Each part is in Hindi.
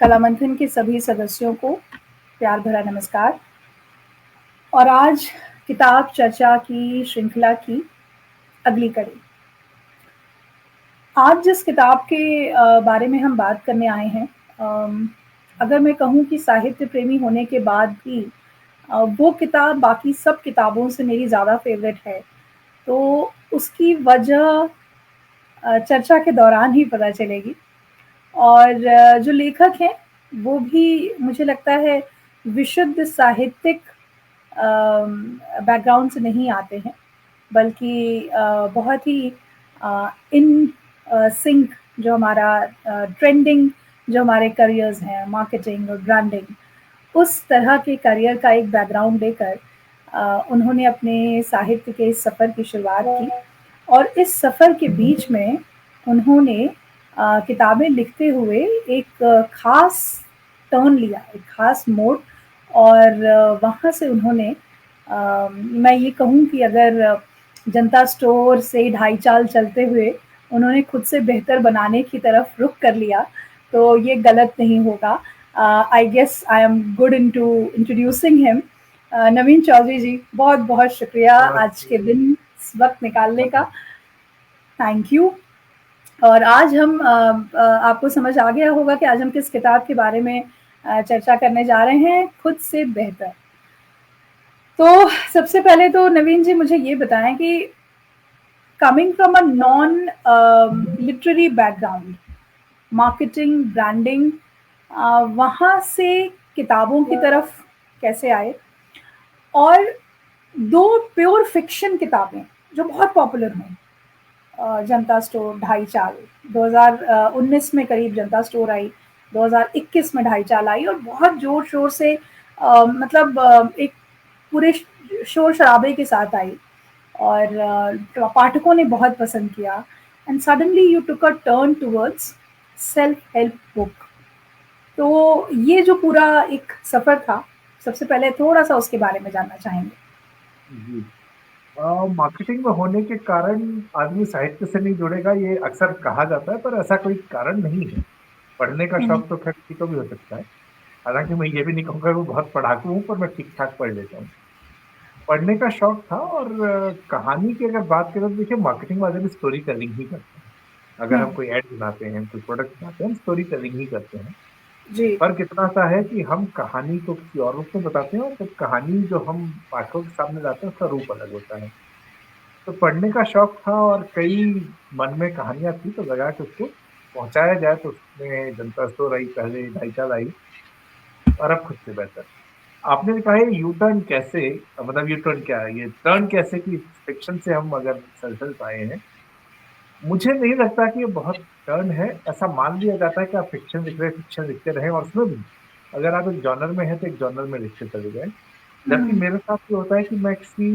कला मंथन के सभी सदस्यों को प्यार भरा नमस्कार। और आज किताब चर्चा की श्रृंखला की अगली कड़ी। आज जिस किताब के बारे में हम बात करने आए हैं, अगर मैं कहूँ कि साहित्य प्रेमी होने के बाद भी वो किताब बाकी सब किताबों से मेरी ज़्यादा फेवरेट है, तो उसकी वजह चर्चा के दौरान ही पता चलेगी। और जो लेखक हैं वो भी मुझे लगता है विशुद्ध साहित्यिक बैकग्राउंड से नहीं आते हैं, बल्कि बहुत ही इन सिंक जो हमारा ट्रेंडिंग जो हमारे करियर्स हैं, मार्केटिंग और ब्रांडिंग, उस तरह के करियर का एक बैकग्राउंड लेकर उन्होंने अपने साहित्य के इस सफ़र की शुरुआत की। और इस सफ़र के बीच में उन्होंने किताबें लिखते हुए एक ख़ास टर्न लिया, एक ख़ास मोड़। और वहाँ से उन्होंने मैं ये कहूँ कि अगर जनता स्टोर से ढाई चाल चलते हुए उन्होंने खुद से बेहतर बनाने की तरफ रुख कर लिया, तो ये गलत नहीं होगा। I guess I am good into introducing him. Naveen Chaudhary ji, बहुत बहुत शुक्रिया आज नमस्ते। के दिन इस वक्त निकालने का। Thank you. और आज हम आपको समझ आ गया होगा कि आज हम किस किताब के बारे में चर्चा करने जा रहे हैं, खुद से बेहतर। तो सबसे पहले तो नवीन जी मुझे ये बताएं कि coming from a non literary background, marketing, branding, वहाँ से किताबों की तरफ कैसे आए? और दो प्योर फिक्शन किताबें जो बहुत पॉपुलर हुई, जनता स्टोर, ढाई चाल, 2019 में करीब जनता स्टोर आई, 2021 में ढाई चाल आई और बहुत जोर शोर से मतलब एक पूरे शोर शराबे के साथ आई। और पाठकों ने बहुत पसंद किया। And suddenly you took a turn towards self help book. तो ये जो पूरा एक सफ़र था, सबसे पहले थोड़ा सा उसके बारे में जानना चाहेंगे। जी। मार्केटिंग में होने के कारण आदमी साहित्य से नहीं जुड़ेगा, ये अक्सर कहा जाता है, पर ऐसा कोई कारण नहीं है। पढ़ने का हम्म, शौक तो खैर किसी को भी हो सकता है। हालांकि मैं ये भी नहीं कहूँगा कि मैं बहुत पढ़ाकू हूँ, पर मैं ठीक ठाक पढ़ लेता हूँ। पढ़ने का शौक था। और कहानी की अगर बात करें तो देखिए, मार्केटिंग वाले भी स्टोरी टेलिंग ही करते हैं। अगर हम हम्म, कोई एड बनाते हैं, कोई प्रोडक्ट बनाते हैं, हम स्टोरी टेलिंग ही करते हैं। जी। फर्क इतना सा है कि हम कहानी को किसी और रूप में बताते हैं, और फिर कहानी जो हम पाठकों के सामने लाते हैं उसका रूप अलग होता है। तो पढ़ने का शौक था और कई मन में कहानियां थी, तो लगा कि उसको पहुंचाया जाए। तो उसमें जनता स्टोर आई, पहले ढाई चाल आई, और अब खुद से बेहतर। आपने भी कहा है यू टर्न कैसे, मतलब यू टर्न क्या है, ये टर्न कैसे कि फिक्शन से हम अगर सलसल पाए हैं। मुझे नहीं लगता कि ये बहुत टर्न है। ऐसा मान लिया जाता है कि आप फिक्शन लिखते रहे, और उसमें भी अगर आप एक जॉनर में हैं तो एक जॉनर में लिखते चले गए। जबकि हम्म, मेरे साथ ये होता है कि मैं किसी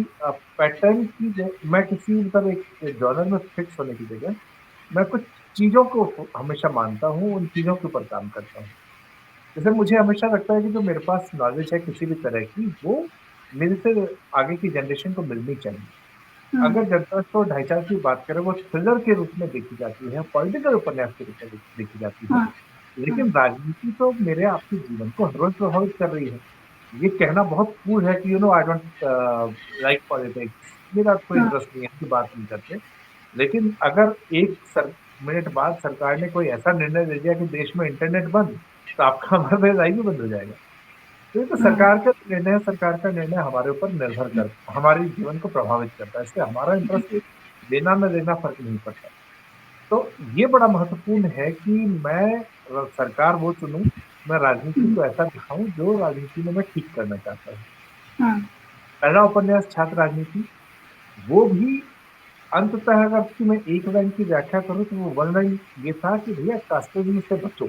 पैटर्न की मैं किसी मतलब एक जॉनर में फिक्स होने की जगह मैं कुछ चीजों को हमेशा मानता हूँ, उन चीजों के ऊपर काम करता हूँ। जैसे मुझे हमेशा लगता है कि जो मेरे पास नॉलेज है किसी भी तरह की, वो मेरे से आगे की जनरेशन को मिलनी चाहिए। हम्म, अगर जनता स्टोर ढांचा की बात करें, वो थ्रिलर के रूप में देखी जाती है, पॉलिटिकल उपन्यास के रूप में देखी जाती है। हाँ, हाँ, लेकिन राजनीति तो मेरे आपके जीवन को हर रोज प्रभावित कर रही है। ये कहना बहुत कूल है कि आई डोंट लाइक पॉलिटिक्स, मेरा कोई हाँ, इंटरेस्ट नहीं है, की बात नहीं करते। लेकिन अगर मिनट बाद सरकार ने कोई ऐसा निर्णय ले दिया कि देश में इंटरनेट बंद, तो आपका हमारा लाइव भी बंद हो जाएगा। तो ये तो हाँ, सरकार का निर्णय है, सरकार का निर्णय हमारे ऊपर निर्भर करता, हमारे जीवन को प्रभावित करता है। इससे हमारा इंटरेस्ट लेना न लेना फर्क नहीं पड़ता। तो ये बड़ा महत्वपूर्ण है कि मैं सरकार वो चुनूं, मैं राजनीति को ऐसा दिखाऊं जो राजनीति में मैं ठीक करना चाहता हूँ। हाँ, पहला उपन्यास छात्र राजनीति, वो भी अंततः अगर उसकी मैं एक लाइन की व्याख्या करूं तो वो वन लाइन ये था कि भैया कास्टिज्म से बचो।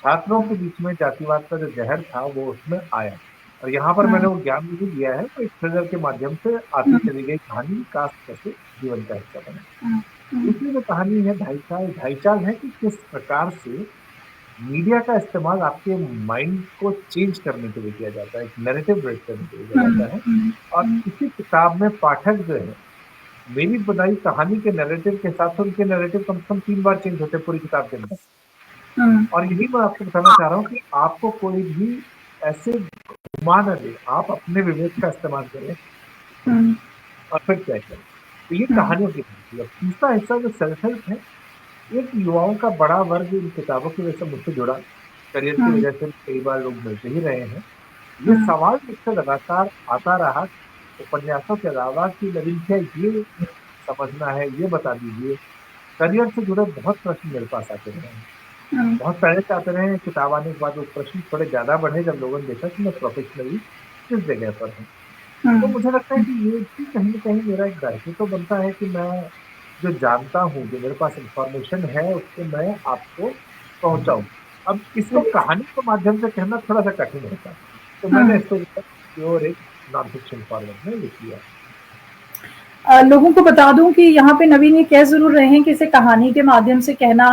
छात्रों के बीच में जातिवाद का जो जहर था वो उसमें आया, और यहाँ पर मैंने हाँ, वो ज्ञान नहीं दिया है, तो एक थ्रिलर के माध्यम से आती हाँ, चली गई कहानी कास्ट कैसे जीवन का हिस्सा बने। हाँ, दूसरी जो कहानी है ढाई चाल है कि किस प्रकार से मीडिया का इस्तेमाल आपके माइंड को चेंज करने के लिए किया जाता है, एक नैरेटिव ब्रेक करने के लिए किया जाता है। और इसी किताब में पाठक जो है, मेरी बनाई कहानी के नैरेटिव के साथ उनके नैरेटिव कम से कम 3 बार चेंज होते हैं पूरी किताब के अंदर। और यही मैं आपको बताना चाह रहा हूँ कि आपको कोई भी ऐसे घुमा न दे, आप अपने विवेक का इस्तेमाल करें और फिर तय करें। तो ये कहानियों की बात है। तीसरा हिस्सा जो सेल्फ हेल्प है, एक युवाओं का बड़ा वर्ग इन किताबों की वजह से मुझसे जुड़ा, करियर की वजह से कई बार लोग मिलते ही रहे हैं। ये सवाल मुझसे लगातार आता रहा उपन्यासों के अलावा कि नवीन भैया ये समझना है, ये बता दीजिए। करियर से जुड़े बहुत प्रश्न मेरे पास आते रहे हैं। बहुत पहले से आते रहे हैं, किताब आने के बाद वो प्रश्न थोड़े ज्यादा बढ़े जब लोगों ने देखा कि मैं प्रोफेशनली किस जगह पर हूँ। तो मुझे लगता है कि ये भी कहीं न कहीं मेरा एक दायित्व तो बनता है कि मैं जो जानता हूँ, जो मेरे पास इन्फॉर्मेशन है, उसको मैं आपको पहुँचाऊँ। अब इसको कहानी के माध्यम से कहना थोड़ा-सा कठिन होता है। तो मैंने इसको प्योर एक नॉन फिक्शन फॉर्मेट में लिख दिया। लोगों को बता दूं कि यहाँ पे नवीन ये कह जरूर रहे हैं कि इसे कहानी के माध्यम से कहना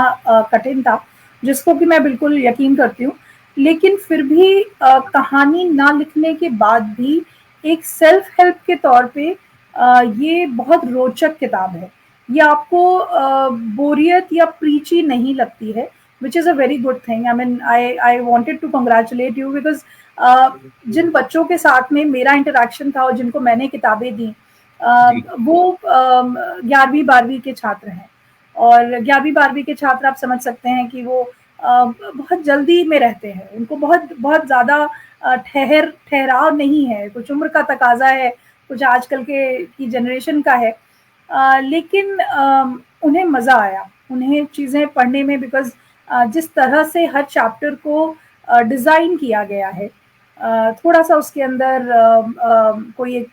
कठिन था, जिसको कि मैं बिल्कुल यकीन करती हूँ। लेकिन फिर भी कहानी ना लिखने के बाद भी एक सेल्फ हेल्प के तौर पे ये बहुत रोचक किताब है। ये आपको बोरियत या प्रीची नहीं लगती है, which is a very good thing. I mean I wanted to congratulate you because जिन बच्चों के साथ में मेरा इंटरेक्शन था और जिनको मैंने किताबें दी, जी। वो 11वीं 12वीं के छात्र हैं। और 11वीं 12वीं के छात्र आप समझ सकते हैं कि वो बहुत जल्दी में रहते हैं, उनको बहुत बहुत ज़्यादा ठहराव नहीं है, कुछ उम्र का तकाजा है, कुछ आजकल के की जनरेशन का है। लेकिन उन्हें मज़ा आया, उन्हें चीज़ें पढ़ने में, बिकॉज जिस तरह से हर चैप्टर को डिज़ाइन किया गया है, थोड़ा सा उसके अंदर कोई एक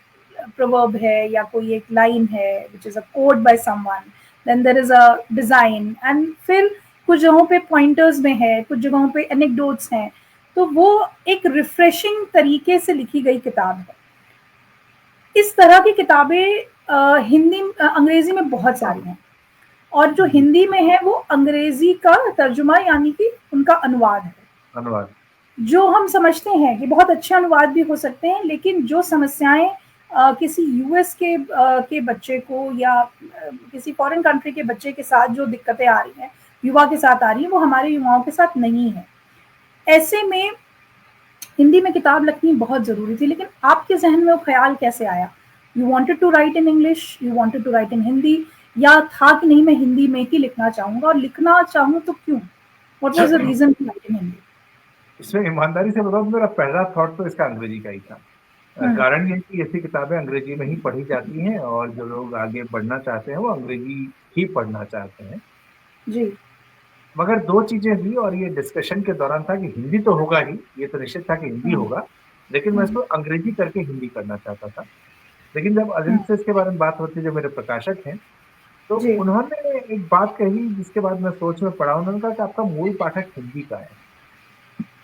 proverb है या कोई एक लाइन है which is a quote by someone, then there is a design, and फिर कुछ जगहों पे पॉइंटर्स में है, कुछ जगहों पे एनेक्डोट्स हैं। तो वो एक रिफ्रेशिंग तरीके से लिखी गई किताब है। इस तरह की किताबें हिंदी अंग्रेजी में बहुत सारी हैं, और जो हिंदी में है वो अंग्रेजी का तर्जुमा यानी कि उनका अनुवाद है, धन्यवाद। जो हम समझते हैं कि बहुत अच्छे अनुवाद भी हो सकते हैं, लेकिन जो समस्याएं किसी यूएस के बच्चे को या किसी फॉरेन कंट्री के बच्चे के साथ जो दिक्कतें आ रही हैं, युवा के साथ आ रही हैं, वो हमारे युवाओं के साथ नहीं है। ऐसे में हिंदी में किताब लिखनी बहुत ज़रूरी थी। लेकिन आपके जहन में वो ख्याल कैसे आया? You wanted to write in English, you wanted to write in Hindi, या था कि नहीं मैं हिंदी में ही लिखना चाहूँगा, और लिखना चाहूँ तो क्यों? What was the reason to write in Hindi? इसमें ईमानदारी से बताऊँ, मेरा पहला थॉट तो इसका अंग्रेजी का ही था। हुँ, कारण ये है कि ऐसी किताबें अंग्रेजी में ही पढ़ी जाती हैं और जो लोग आगे बढ़ना चाहते हैं, वो अंग्रेजी ही पढ़ना चाहते हैं। जी। मगर 2 चीज़ें हुई और ये डिस्कशन के दौरान था कि हिंदी तो होगा ही, ये तो निश्चित था कि हिंदी हुँ, होगा, लेकिन मैं हुँ, इसको अंग्रेजी करके हिंदी करना चाहता था। लेकिन जब हुँ, अरविंद से इसके बारे में बात होती है, जो मेरे प्रकाशक हैं, तो जी, उन्होंने एक बात कही जिसके बाद मैं सोच में पड़ा। उन्होंने कहा कि आपका मूल पाठक हिंदी का है,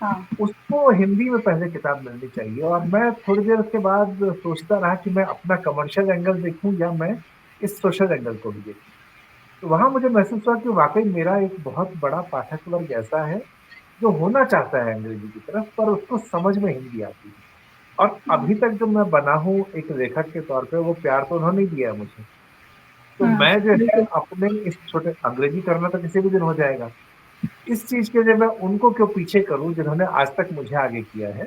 हाँ, उसको हिंदी में पहले किताब मिलनी चाहिए। और मैं थोड़ी देर उसके बाद सोचता रहा कि मैं अपना कमर्शियल एंगल देखूँ या मैं इस सोशल एंगल को भी देखूँ। तो वहाँ मुझे महसूस हुआ कि वाक़ई मेरा एक बहुत बड़ा पाठक वर्ग ऐसा है, जो होना चाहता है अंग्रेजी की तरफ, पर उसको समझ में हिंदी आती है। और अभी तक जो मैं बना हूँ एक लेखक के तौर पे, वो प्यार तो उन्होंने ही दिया है मुझे। तो हुँ, मैं जो है बिल्कुल। अपने इस छोटे अंग्रेजी करना तो किसी भी दिन हो जाएगा। इस चीज़ के लिए मैं उनको क्यों पीछे करूँ जिन्होंने आज तक मुझे आगे किया है।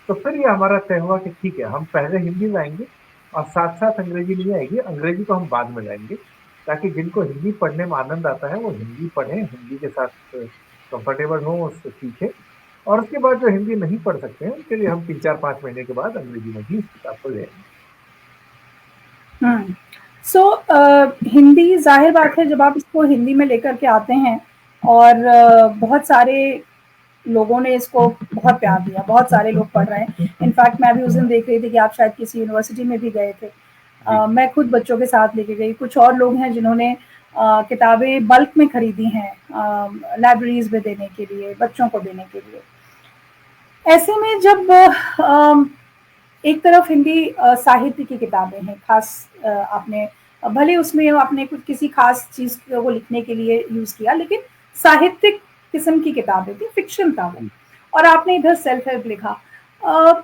तो फिर ये हमारा तय हुआ कि ठीक है, हम पहले हिंदी लाएँगे और साथ-साथ अंग्रेजी नहीं आएगी, अंग्रेजी को हम बाद में लाएँगे, ताकि जिनको हिंदी पढ़ने में आनंद आता है, वो हिंदी पढ़ें, हिंदी के साथ कंफर्टेबल हों, उसको सीखें। और उसके बाद जो हिंदी नहीं पढ़ सकते हैं, उनके लिए हम 3, 4, 5 महीने के बाद अंग्रेजी में ही इस किताब को ले आएँगे। हुँ। सो हिंदी ज़ाहिर बात है, जब आप इसको हिंदी में लेकर के आते हैं, और बहुत सारे लोगों ने इसको बहुत प्यार दिया, बहुत सारे लोग पढ़ रहे हैं। इनफैक्ट मैं अभी उस दिन देख रही थी कि आप शायद किसी यूनिवर्सिटी में भी गए थे। जी, मैं खुद बच्चों के साथ लेके गई, कुछ और लोग हैं जिन्होंने किताबें बल्क में खरीदी हैं, लाइब्रेरीज़ में देने के लिए, बच्चों को देने के लिए। ऐसे में जब एक तरफ हिंदी साहित्य की किताबें हैं, खास आपने भले उसमें आपने कुछ किसी खास चीज़ को लिखने के लिए यूज़ किया, लेकिन साहित्यिक किस्म की किताबें थी, फ़िक्शन था वो, जी, और आपने इधर सेल्फ हेल्प लिखा। अ,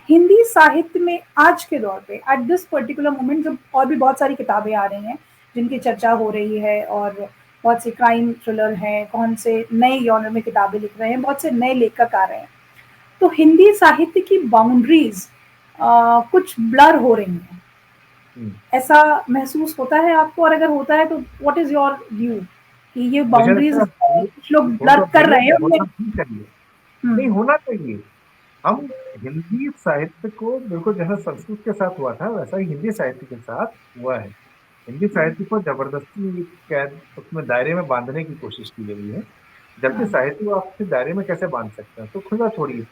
हिंदी साहित्य में आज के दौर पे एट दिस पर्टिकुलर मोमेंट, जब और भी बहुत सारी किताबें आ रही हैं, जिनकी चर्चा हो रही है, और बहुत से क्राइम थ्रिलर हैं, कौन से नए जॉनर में किताबें लिख रहे हैं, बहुत से नए लेखक आ रहे हैं। तो हिंदी साहित्य की बाउंड्रीज कुछ ब्लर हो रही हैं। हम्म। ऐसा महसूस होता है आपको? और अगर होता है तो व्हाट इज योर व्यू कि ये मुझे बाउंड्रीज लगता है कुछ लोग हो ब्लर तो कर गई रहे हैं है, उनमें? होना भी चाहिए। नहीं, हम्म। होना चाहिए। हम हिंदी साहित्य को बिल्कुल जैसा संस्कृत के साथ हुआ था वैसा ही हिंदी साहित्य के साथ हुआ है। हिंदी साहित्य को जबरदस्ती कैद उसमें दायरे में बांधने की कोशिश की गई है, जबकि हाँ। साहित्य को आप दायरे में कैसे बांध सकते हैं? तो खुला छोड़िए।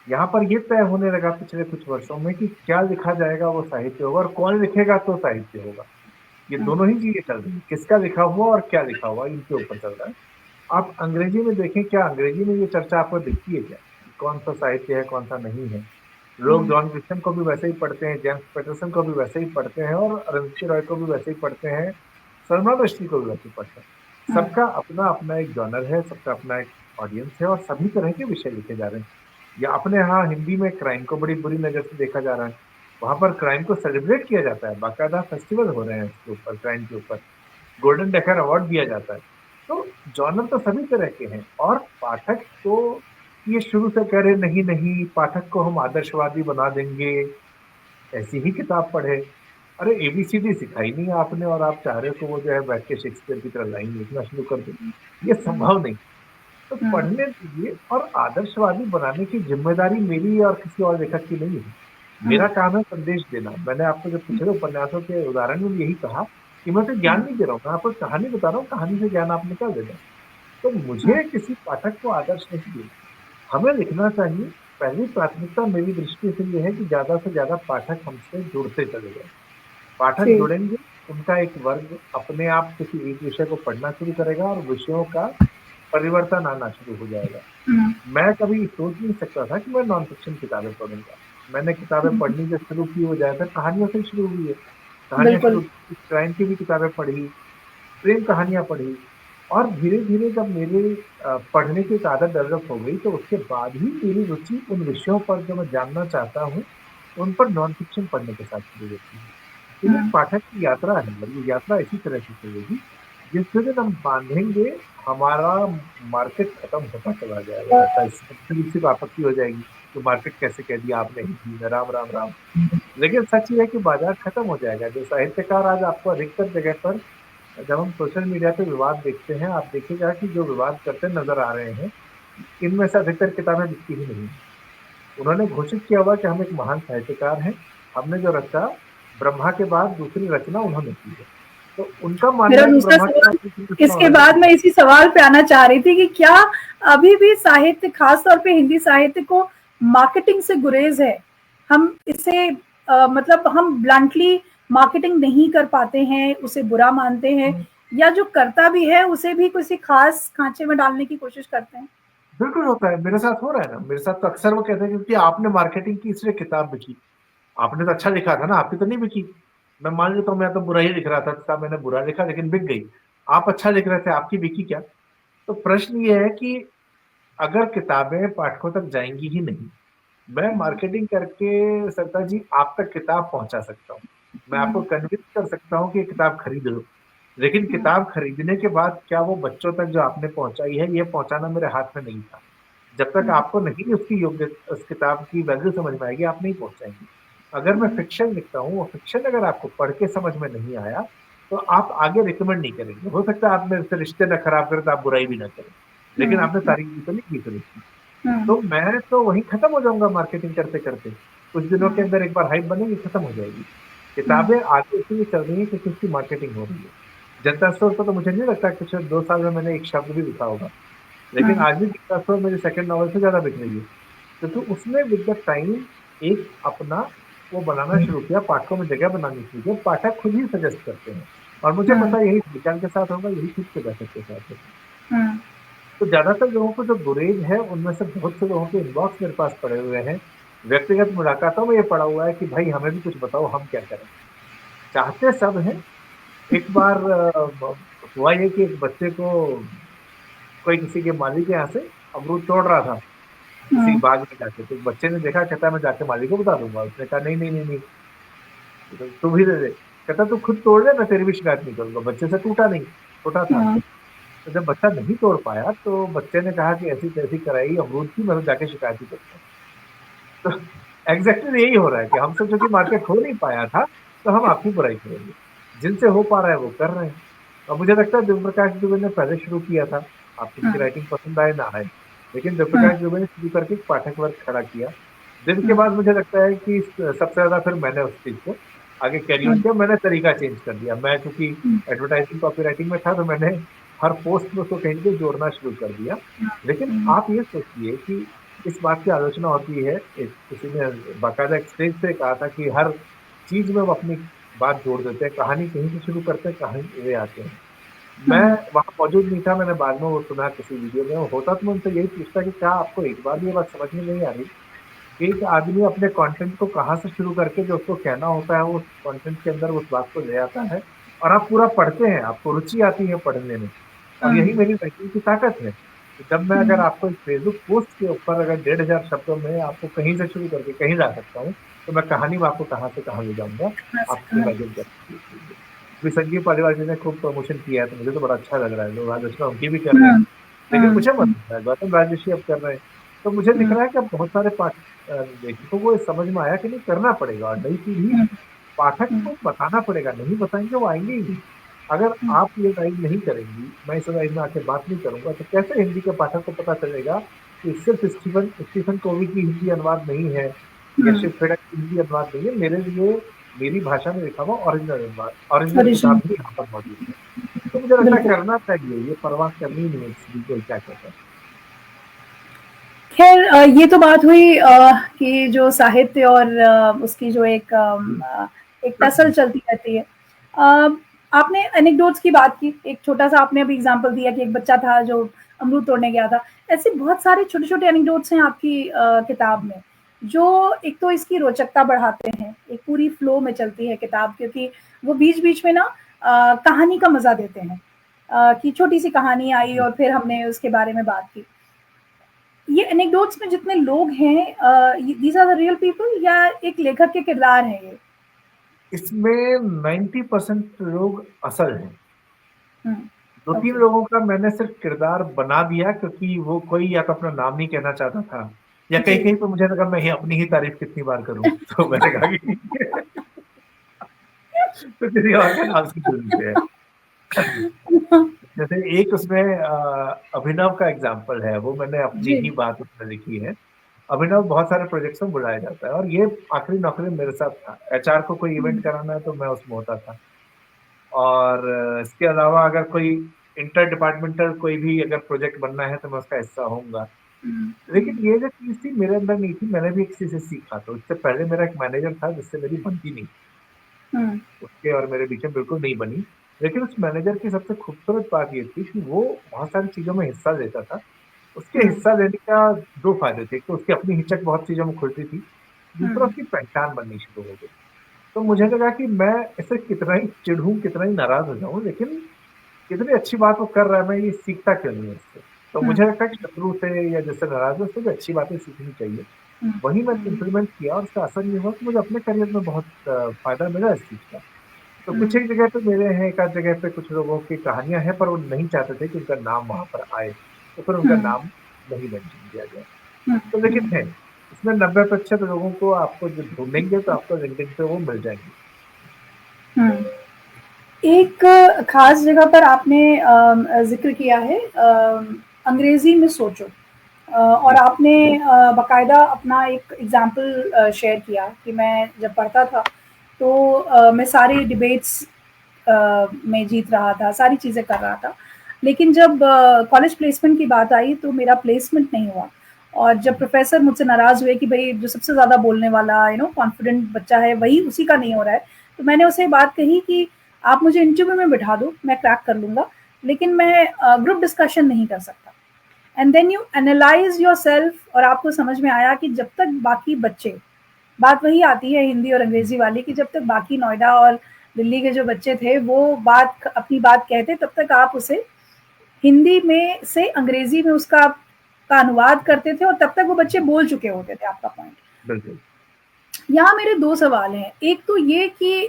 यहाँ पर ये तय होने लगा पिछले कुछ वर्षों में कि क्या लिखा जाएगा वो साहित्य होगा, और कौन लिखेगा तो साहित्य होगा। ये हम्म। दोनों ही चीजें चल रही है, किसका लिखा हुआ और क्या लिखा हुआ इनके ऊपर चल रहा है। आप अंग्रेजी में देखें, क्या अंग्रेजी में ये चर्चा आपको दिखती है क्या कि कौन सा साहित्य है कौन सा नहीं है? लोग हम्म। जॉन ग्रिशम को भी वैसे ही पढ़ते हैं, जेम्स पैटरसन को भी वैसे ही पढ़ते हैं, और अरुंधति रॉय को भी वैसे ही पढ़ते हैं, सलमान रश्दी को भी वैसे ही पढ़ते हैं। हम्म। सबका अपना अपना एक जॉनर है, सबका अपना एक ऑडियंस है, और सभी तरह के विषय लिखे जा रहे हैं। या अपने यहाँ हिंदी में क्राइम को बड़ी बुरी नजर से देखा जा रहा है, वहां पर क्राइम को सेलिब्रेट किया जाता है, बाकायदा फेस्टिवल हो रहे हैं उसके ऊपर, क्राइम के ऊपर गोल्डन डेकर अवार्ड दिया जाता है। तो जॉनर तो सभी तरह के हैं, और पाठक तो ये शुरू से कह रहे नहीं नहीं पाठक को हम आदर्शवादी बना देंगे, ऐसी ही किताब पढ़े। अरे एबीसीडी सिखाई नहीं आपने, और आप चाह रहे हो कि वो जो है बैठ के शेक्सपियर की तरह लाइन लिखना शुरू कर दे। ये संभव नहीं। तो हम्म। पढ़ने दीजिए, और आदर्शवादी बनाने की जिम्मेदारी मेरी और किसी और लेखक की नहीं है। हम्म। मेरा काम है संदेश देना। मैंने आपको जब पिछले उपन्यासों के उदाहरण में भी यही कहा कि मैं तो ज्ञान हम्म। नहीं दे रहा हूँ, मैं आपको कहानी बता रहा हूँ, कहानी से ज्ञान आप निकाल देना। तो हम्म। मुझे किसी पाठक को आदर्श नहीं देना, हमें लिखना चाहिए। पहली प्राथमिकता मेरी दृष्टि से ये है कि ज्यादा से ज्यादा पाठक हमसे जुड़ते चले जाए। पाठक जी। जुड़ेंगे, उनका एक वर्ग अपने आप किसी एक विषय को पढ़ना शुरू करेगा, और विषयों का परिवर्तन आना शुरू हो जाएगा। हम्म। मैं कभी सोच नहीं सकता था कि मैं नॉन फिक्शन किताबें पढ़ूंगा। मैंने किताबें पढ़नी जो शुरू की वो ज्यादातर कहानियों से शुरू हुई है। कहानियां बिल्कुल। शुरू की, क्राइम की भी किताबें पढ़ी, प्रेम कहानियां पढ़ी, और धीरे धीरे जब मेरे पढ़ने की एक आदत डेवलप हो गई, तो उसके बाद ही मेरी रुचि उन विषयों पर जो मैं जानना चाहता हूँ उन पर नॉन फिक्शन पढ़ने के साथ शुरू होती है। तो ये हम्म। पाठक की यात्रा है, और ये यात्रा इसी तरह से चलेगी। जिस दिन हम बांधेंगे, हमारा मार्केट खत्म होता चला जाएगा। ऐसा इससे सिर्फ आपत्ति हो जाएगी तो मार्केट कैसे कह दिया आपने हिंदी में, राम राम राम। लेकिन सच ये है कि बाजार खत्म हो जाएगा। जो साहित्यकार आज आपको अधिकतर जगह पर, जब हम सोशल मीडिया पे विवाद देखते हैं, आप देखिएगा कि जो विवाद करते नजर आ रहे हैं, इनमें से अधिकतर किताबें बिकती ही नहीं। उन्होंने घोषित किया हुआ कि हम एक महान साहित्यकार हैं, हमने जो रचा, ब्रह्मा के बाद दूसरी रचना उन्होंने की है। तो उनका मानना मेरा है कि दूसरा ब्रह्मा के बाद सवाल दूसरी रचना इसके उन्होंने बाद की मैं इसी सवाल पे आना चाह रही थी कि क्या अभी भी साहित्य, खास तौर पे हिंदी साहित्य को मार्केटिंग से गुरेज है? हम इसे मतलब हम ब्लंटली मार्केटिंग नहीं कर पाते हैं, उसे बुरा मानते हैं, है। या जो करता भी है उसे भी किसी खास खांचे में डालने की कोशिश करते हैं? बिल्कुल होता है, मेरे साथ हो रहा है ना। मेरे साथ तो अक्सर वो कहते हैं कि आपने मार्केटिंग की इसलिए किताब बिकी। आपने तो अच्छा लिखा था ना, आपकी तो नहीं बिकी। मैं मान लेता हूँ मैं तो बुरा ही लिख रहा था, किताब मैंने बुरा लिखा लेकिन बिक गई। आप अच्छा लिख रहे थे, आपकी बिकी क्या? तो प्रश्न ये है कि अगर किताबें पाठकों तक जाएंगी ही नहीं, मैं मार्केटिंग करके सरता जी आप तक किताब पहुंचा सकता हूँ, मैं आपको कन्विंस कर सकता हूँ कि ये किताब खरीद लो। लेकिन किताब खरीदने के बाद क्या वो बच्चों तक जो आपने पहुंचाई है, ये पहुंचाना मेरे हाथ में नहीं था। जब तक आपको नहीं उसकी योग्य, उस किताब की वैल्यू समझ में आएगी, आप नहीं पहुंचाएंगे। अगर मैं फिक्शन लिखता हूँ, वो फिक्शन अगर आपको पढ़ के समझ में नहीं आया, तो आप आगे रिकमेंड नहीं करेंगे। हो सकता है आप मेरे से रिश्ते न खराब करें, तो आप बुराई भी ना करें, लेकिन आपने तारीफ भी तो नहीं की फिर उसकी। तो मैं तो वहीं खत्म हो जाऊंगा मार्केटिंग करते करते। कुछ दिनों के अंदर एक बार हाइप बनेगी, खत्म हो जाएगी। किताबें आगे इसलिए चल रही है क्योंकि उसकी मार्केटिंग हो रही है। जनता स्टोर पर तो मुझे नहीं लगता कि पिछले 2 साल में मैंने एक शब्द भी लिखा होगा, लेकिन आज भी जनता स्टोर मेरी सेकंड नॉवल से ज्यादा बिक रही है, क्योंकि उसने विद द टाइम एक अपना वो बनाना शुरू किया, पाठकों में जगह बनानी शुरू किया। पाठक खुद ही सजेस्ट करते हैं, और मुझे पता है यही विज्ञान के साथ होगा, यही खुद के बैठक के साथ होगा। तो ज्यादातर लोगों को जो गुरेज है, उनमें से बहुत से लोगों के इनबॉक्स मेरे पास पड़े हुए हैं। व्यक्तिगत मुलाकातों में ये पड़ा हुआ है कि भाई हमें भी कुछ बताओ, हम क्या करें। चाहते सब हैं। एक बार हुआ ये कि एक बच्चे को कोई किसी के माली के यहाँ से अमरूद तोड़ रहा था, किसी बाग में जाके। तो बच्चे ने देखा, कहता मैं जाके माली को बता दूंगा। उसने कहा नहीं नहीं नहीं नहीं, तू भी दे दे। कहता तू खुद तोड़ ले, मैं तेरी भी शिकायत नहीं करूंगा। बच्चे से टूटा नहीं, छोटा था। तो जब बच्चा नहीं तोड़ पाया तो बच्चे ने कहा कि ऐसी तैसी कराई अमरूद की, मैं तो जाके शिकायत ही करता हूँ। तो एग्जैक्टली यही हो रहा है कि हमसे जो कि मार्केट हो नहीं पाया था, तो हम आपकी बुराई करेंगे। जिनसे हो पा रहा है वो कर रहे हैं। और मुझे लगता है देव प्रकाश दुबे ने पहले शुरू किया था, आपको उनकी राइटिंग पसंद आए ना आए, लेकिन देव प्रकाश दुबे ने शुरू करके एक पाठक वर्ग खड़ा किया, जिनके बाद मुझे लगता है कि सबसे ज्यादा फिर मैंने उस चीज को आगे कैरी ऑन किया। मैंने तरीका चेंज कर दिया, मैं क्योंकि एडवर्टाइजिंग कॉपी राइटिंग में था, तो मैंने हर पोस्ट में उसको कहीं ना कहीं जोड़ना शुरू कर दिया। लेकिन आप ये सोचिए कि इस बात की आलोचना होती है, एक किसी ने बाकायदा एक स्टेज से कहा था कि हर चीज में वो अपनी बात जोड़ देते हैं, कहानी कहीं से शुरू करते हैं, कहीं वे आते हैं। मैं वहां मौजूद नहीं था, मैंने बाद में वो सुना किसी वीडियो में, वो होता तो मैं उनसे यही पूछता कि क्या आपको एक बार भी ये बात समझ में नहीं आ रही कि एक आदमी अपने कंटेंट को कहाँ से शुरू करके जो उसको कहना होता है वो उस कंटेंट के अंदर उस बात को ले आता है, और आप पूरा पढ़ते हैं, आपको रुचि आती है पढ़ने में। और यही मेरी राइटिंग की ताकत है कि जब मैं अगर आपको एक फेसबुक पोस्ट के ऊपर अगर 1,500 शब्दों में आपको कहीं से शुरू करके कहीं ला सकता हूँ, तो मैं कहानी में आपको कहाँ से कहाँ ले जाऊंगा, आप इमेजिन कर लीजिए। अभी संजीव पालीवाल जी ने खूब प्रमोशन किया है, तो मुझे तो बड़ा अच्छा लग रहा है, लोग आलोचना उनकी भी कर रहे हैं, लेकिन मुझे मन होता है गौतम राजऋषि अब कर रहे हैं। तो मुझे दिख रहा है कि अब बहुत सारे लेखकों को समझ में आया कि नहीं, करना पड़ेगा, और नई पीढ़ी पाठक को बताना पड़ेगा, नहीं बताएंगे वो आएंगे ही नहीं। अगर आप ये गाइड नहीं करेंगी, मैं इस गाइड में आके बात नहीं करूंगा, तो कैसे हिंदी के पाठक को पता चलेगा कि सिर्फ स्टीफन स्टीफन कोवी की हिंदी अनुवाद नहीं है, या शिव खेड़ा की हिंदी अनुवाद नहीं है, मेरे लिए मेरी भाषा में लिखा हुआ ओरिजिनल अनुवाद, ओरिजिनल किताब भी यहाँ पर मौजूद है। तो मुझे लगता है बिल्कुल। करना चाहिए, ये परवाह करनी नहीं है किसी को क्या कहता है। खैर ये तो बात हुई कि जो साहित्य और उसकी जो एक टसल चलती रहती है। अ, आपने एनेक्डोट्स की बात की, एक छोटा सा आपने अभी एग्जांपल दिया कि एक बच्चा था जो अमरूद तोड़ने गया था। ऐसे बहुत सारे छोटे-छोटे एनेक्डोट्स हैं आपकी किताब में, जो एक तो इसकी रोचकता बढ़ाते हैं, एक पूरी फ्लो में चलती है किताब, क्योंकि वो बीच-बीच में ना कहानी का मज़ा देते हैं। कि छोटी-सी कहानी आई और फिर हमने उसके बारे में बात की। ये एनेक्डोट्स में जितने लोग हैं these are the real people या एक लेखक के किरदार हैं ये? इसमें 90% लोग असल हैं। दो तीन ओके। लोगों का मैंने सिर्फ किरदार बना दिया, क्योंकि वो कोई या तो अपना नाम नहीं कहना चाहता था, या कहीं जी। कहीं पर मुझे लगा मैं ही अपनी ही तारीफ कितनी बार करूं, तो मैंने कहा कि तो किसी और का नाम से शुरू से है। जैसे एक उसमें अभिनव का एग्जाम्पल है, वो मैंने अपनी जी। ही बात उसमें लिखी है। अभिनव बहुत सारे प्रोजेक्ट्स में बुलाया जाता है, और ये आखिरी नौकरी मेरे साथ था, एचआर को कोई इवेंट कराना है तो मैं उसमें होता था। और इसके अलावा अगर कोई इंटर डिपार्टमेंटल कोई भी अगर प्रोजेक्ट बनना है तो मैं उसका हिस्सा होऊंगा। लेकिन ये जो चीज थी मेरे अंदर नहीं थी, मैंने भी किसी से सीखा। तो इससे पहले मेरा एक मैनेजर था जिससे मेरी बनती नहीं, उसके और मेरे बीच में बिल्कुल नहीं बनी। लेकिन उस मैनेजर की सबसे खूबसूरत बात ये थी कि वो बहुत सारी चीजों में हिस्सा लेता था। उसके हिस्सा लेने का दो फायदे थे, एक तो उसकी अपनी हिचक बहुत चीजों में खुलती थी, दूसरा उसकी पहचान बननी शुरू हो गई। तो मुझे लगा कि मैं इसे कितना ही चिढ़ूं, कितना ही नाराज हो जाऊं, लेकिन कितनी अच्छी बात वो कर रहा है, मैं ये सीखता क्यों नहीं है इससे। तो मुझे लगता है कि शत्रु से या जैसे नाराज हो उससे भी अच्छी बातें सीखनी चाहिए। वही मैंने इम्प्लीमेंट किया, और उसका असर ये हुआ कि मुझे अपने करियर में बहुत फायदा मिला इस चीज का। तो कुछ एक जगह पे मेरे हैं, एक आध जगह पे कुछ लोगों की कहानियां हैं, पर वो नहीं चाहते थे कि उनका नाम वहां पर आए, तो फिर उनका नाम नहीं मेंशन किया गया। तो लेकिन है, इसमें 90% लोगों को आपको जो ढूंढेंगे तो आपको लिंक्डइन पे वो मिल जाएंगे। एक खास जगह पर आपने जिक्र किया है अंग्रेजी में सोचो, और जी। आपने बकायदा अपना एक एग्जाम्पल शेयर किया कि मैं जब पढ़ता था तो मैं सारे डिबेट्स में जीत रहा था, सारी चीज़ें कर रहा था। लेकिन जब कॉलेज प्लेसमेंट की बात आई तो मेरा प्लेसमेंट नहीं हुआ, और जब प्रोफेसर मुझसे नाराज़ हुए कि भाई जो सबसे ज़्यादा बोलने वाला कॉन्फिडेंट बच्चा है वही उसी का नहीं हो रहा है, तो मैंने उसे बात कही कि आप मुझे इंटरव्यू में बिठा दो, मैं क्रैक कर लूँगा, लेकिन मैं ग्रुप डिस्कशन नहीं कर सकता। And then you analyse yourself, और आपको समझ में आया कि जब तक बाकी बच्चे, बात वही आती है हिंदी और अंग्रेजी वाली, कि जब तक बाकी नोएडा और दिल्ली के जो बच्चे थे वो अपनी बात कहते, तब तक आप उसे हिंदी में से अंग्रेजी में उसका का अनुवाद करते थे, और तब तक वो बच्चे बोल चुके होते थे आपका पॉइंट। बिल्कुल। यहाँ मेरे दो सवाल हैं। एक तो ये कि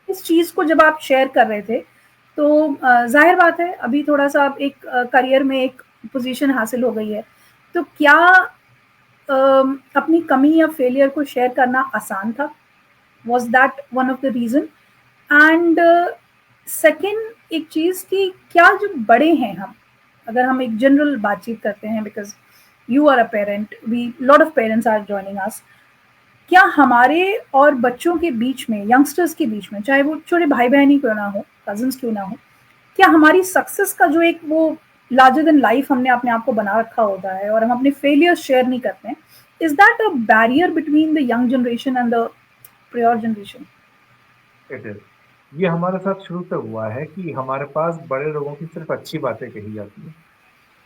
इस चीज को जब आप शेयर कर रहे थे तो जाहिर बात है अभी थोड़ा सा एक करियर में एक पोजीशन हासिल हो गई है, तो क्या अपनी कमी या फेलियर को शेयर करना आसान था? Was that one of the reason? And second एक चीज कि क्या जो बड़े हैं हम, अगर हम एक जनरल बातचीत करते हैं, because you are a parent, we lot of parents are joining us, क्या हमारे और बच्चों के बीच में, यंगस्टर्स के बीच में, चाहे वो छोटे भाई बहन ही क्यों ना हो, कजन्स क्यों ना हो, क्या हमारी सक्सेस का जो एक वो लार्जर देन लाइफ हमने अपने आप को बना रखा होता है और हम अपने फेलियर शेयर नहीं करते हैं, is that a barrier between the young generation and the prior generation? It is. ये हमारे साथ शुरू से हुआ है कि हमारे पास बड़े लोगों की सिर्फ अच्छी बातें कही जाती हैं,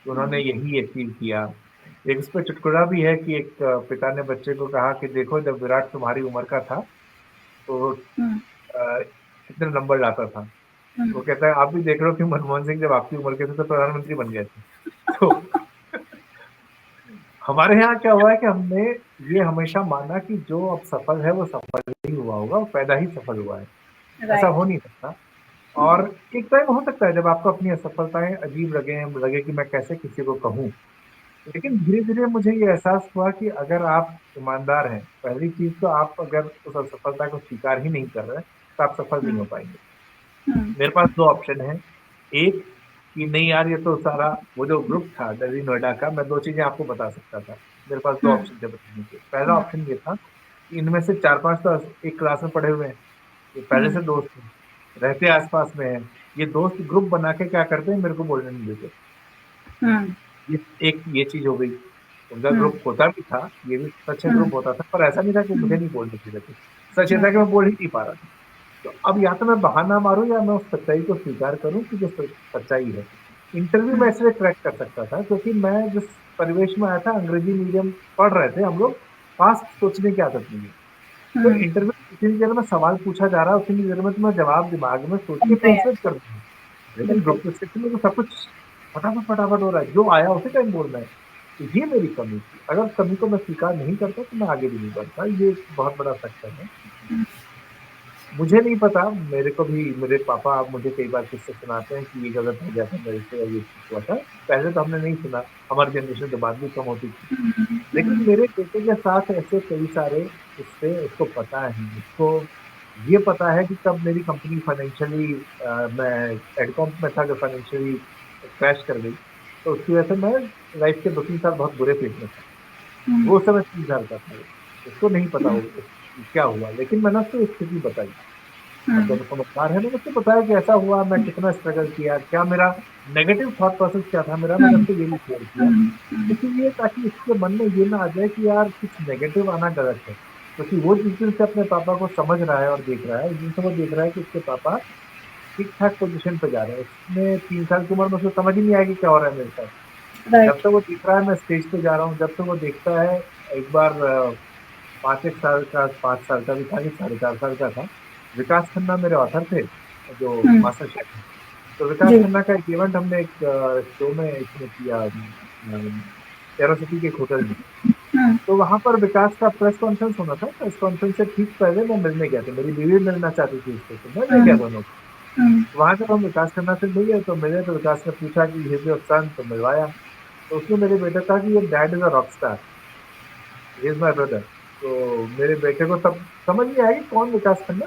उन्होंने यही अचीव किया। एक इस पे चुटकुला भी है कि एक पिता ने बच्चे को कहा कि देखो जब विराट तुम्हारी उम्र का था तो कितने नंबर लाता था। वो कहता है आप भी देख रहे हो कि मनमोहन सिंह जब आपकी उम्र के थे तो प्रधानमंत्री बन गए थे। तो हमारे यहाँ क्या हुआ है कि हमने ये हमेशा माना कि जो अब सफल है वो सफल ही हुआ होगा, वो पैदा ही सफल हुआ है, ऐसा राइट। हो नहीं सकता। और एक टाइम हो सकता है जब आपको अपनी असफलताएं अजीब लगे कि मैं कैसे किसी को कहूँ, लेकिन धीरे धीरे मुझे ये एहसास हुआ कि अगर आप ईमानदार हैं, पहली चीज तो आप अगर उस असफलता को स्वीकार ही नहीं कर रहे तो आप सफल नहीं हो पाएंगे। मेरे पास दो ऑप्शन है। एक कि नहीं यार ये तो सारा वो जो ग्रुप था दिल्ली नोएडा का, मैं दो चीजें आपको बता सकता था। मेरे पास दो ऑप्शन थे बताने के। पहला ऑप्शन ये था कि इनमें से चार पांच तो एक क्लास में पढ़े हुए हैं, ये पहले से दोस्त हैं, रहते आसपास में हैं, ये दोस्त ग्रुप बना के क्या करते हैं मेरे को बोलने नहीं देते। ये एक ये चीज हो गई। उनका ग्रुप होता भी था, ये भी सच है ग्रुप होता था, पर ऐसा नहीं था कि मुझे नहीं बोलने देते थे। सच ये था कि मैं बोल ही नहीं पा रहा था। तो अब या तो मैं बहाना मारूं या मैं उस सच्चाई को स्वीकार करूं कि जो सच्चाई है। इंटरव्यू में इसलिए क्रैक कर सकता था क्योंकि मैं जिस परिवेश में आया था, अंग्रेजी मीडियम पढ़ रहे थे हम लोग, फास्ट सोचने की आदत नहीं है। तो इंटरव्यू जितनी देर में सवाल पूछा जा रहा है उतनी देर में तो मैं जवाब दिमाग में सोच के ट्रांसलेट कर दूंगा। लेकिन बिल्कुल। ग्रुप डिस्कशन में तो सब कुछ फटाफट फटाफट हो रहा है, जो आया उसी टाइम बोलना है। तो ये मेरी कमी थी, अगर उस कमी को मैं स्वीकार नहीं करता तो मैं आगे भी नहीं बढ़ता। ये एक बहुत बड़ा फैक्टर है। मुझे नहीं पता, मेरे को भी मेरे पापा आप मुझे कई बार किस्से सुनाते हैं कि ये गलत हो गया था मेरे से और ये हुआ था। पहले तो हमने नहीं सुना, हमारी जनरेशन तो बात भी कम होती थी। लेकिन मेरे बेटे के साथ ऐसे कई सारे किस्से उसको पता है। उसको ये पता है कि कब मेरी कंपनी फाइनेंशियली, मैं एडकॉम में था, जो फाइनेंशियली क्रैश कर गई, तो उसकी वजह से मैं लाइफ के 2-3 साल बहुत बुरे फेज में था। वो समय 30 साल का था। उसको नहीं पता हो क्या हुआ, लेकिन मैंने उसको स्थिति बताई। अब जब समझदार है, मैंने उसको बताया कि ऐसा हुआ, मैं कितना स्ट्रगल किया, क्या मेरा नेगेटिव थॉट प्रोसेस क्या था मेरा, मैंने उसको ये भी शेयर किया। इसीलिए ताकि उसके मन में ये ना आ जाए कि यार कुछ नेगेटिव आना गलत है, क्योंकि वो जिस दिन से अपने पापा को समझ रहा है और देख रहा है, उस दिन से वो देख रहा है कि उसके पापा ठीक ठाक पोजीशन पे जा रहे हैं। उसमें 3 साल की उम्र में उसको समझ ही नहीं आएगी क्या हो रहा है मेरे साथ। जब राइट। तक वो देख रहा है मैं स्टेज पे जा रहा हूँ, जब तक वो देखता है। एक बार 5 एक साल का, 5 साल का भी था कि 4.5 साल का था, विकास खन्ना मेरे ऑथर थे जो मास्टर शेफ हैं। तो विकास जी। खन्ना का एक इवेंट हमने एक शो में इसमें किया, एरोसिटी के एक होटल में। तो वहां पर विकास का प्रेस कॉन्फ्रेंस होना था। प्रेस कॉन्फ्रेंस से ठीक पहले मैं मिलने गया था, मेरी बीवी मिलना चाहती थी उससे, तो मैं ले गया दोनों को। वहां जब हम विकास खन्ना से मिले तो विकास ने पूछा कि हिज योर सन, तो मिलवाया। तो उसने मेरे बेटे कहा कि ये dad is a rock star, he is my brother. तो मेरे बेटे को तब समझ नहीं आया कि कौन विकास खन्ना,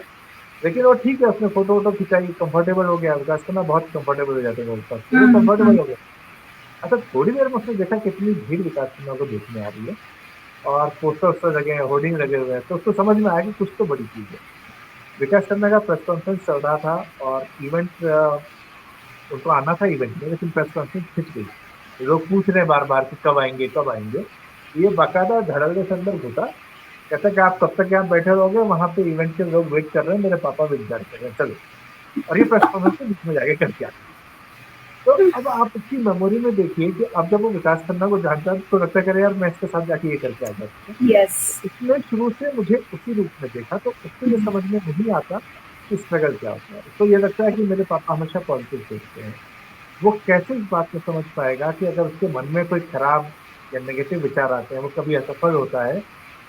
लेकिन वो ठीक है, उसने फोटो वोटो खिंचाई, कंफर्टेबल हो गया। विकास खन्ना बहुत कंफर्टेबल हो जाते हैं मेरे पास, तो वो कंफर्टेबल हो गया। अच्छा, थोड़ी देर में उसने देखा कितनी भीड़ विकास खन्ना को देखने आ रही है और पोस्टर वोस्टर लगे हैं, होर्डिंग लगे हुए हैं, तो उसको समझ में आया कि कुछ तो बड़ी चीज है। विकास खन्ना का प्रेस कॉन्फ्रेंस चल रहा था और इवेंट, उनको आना था इवेंट में, लेकिन प्रेस कॉन्फ्रेंस खिंच गई। लोग पूछ रहे हैं बार बार कि कब आएंगे कब आएंगे। ये बाकायदा धड़ल्ले से अंदर घुसा, कहता कि आप कब तक यहाँ बैठे रहोगे, वहां पे इवेंट के लोग वेट कर रहे हैं, मेरे पापा भी इंतजार कर रहे हैं, चलो। और ये प्रेस कॉन्फ्रेंस के बीच में जाके करके आता। तो अब आप उसकी मेमोरी में देखिए कि अब जब वो विकास खन्ना को जानता है तो लगता है कि अरे यार मैं इसके साथ जाके ये करके आ जाता हूँ। यस। तो इसने शुरू से मुझे उसी रूप में देखा, तो उसको ये समझ में नहीं आता कि स्ट्रगल क्या होता है। उसको ये लगता है कि मेरे पापा हमेशा पॉजिटिव सोचते हैं। वो कैसे इस बात को समझ पाएगा कि अगर उसके मन में कोई खराब या नेगेटिव विचार आते हैं, वो कभी असफल होता है,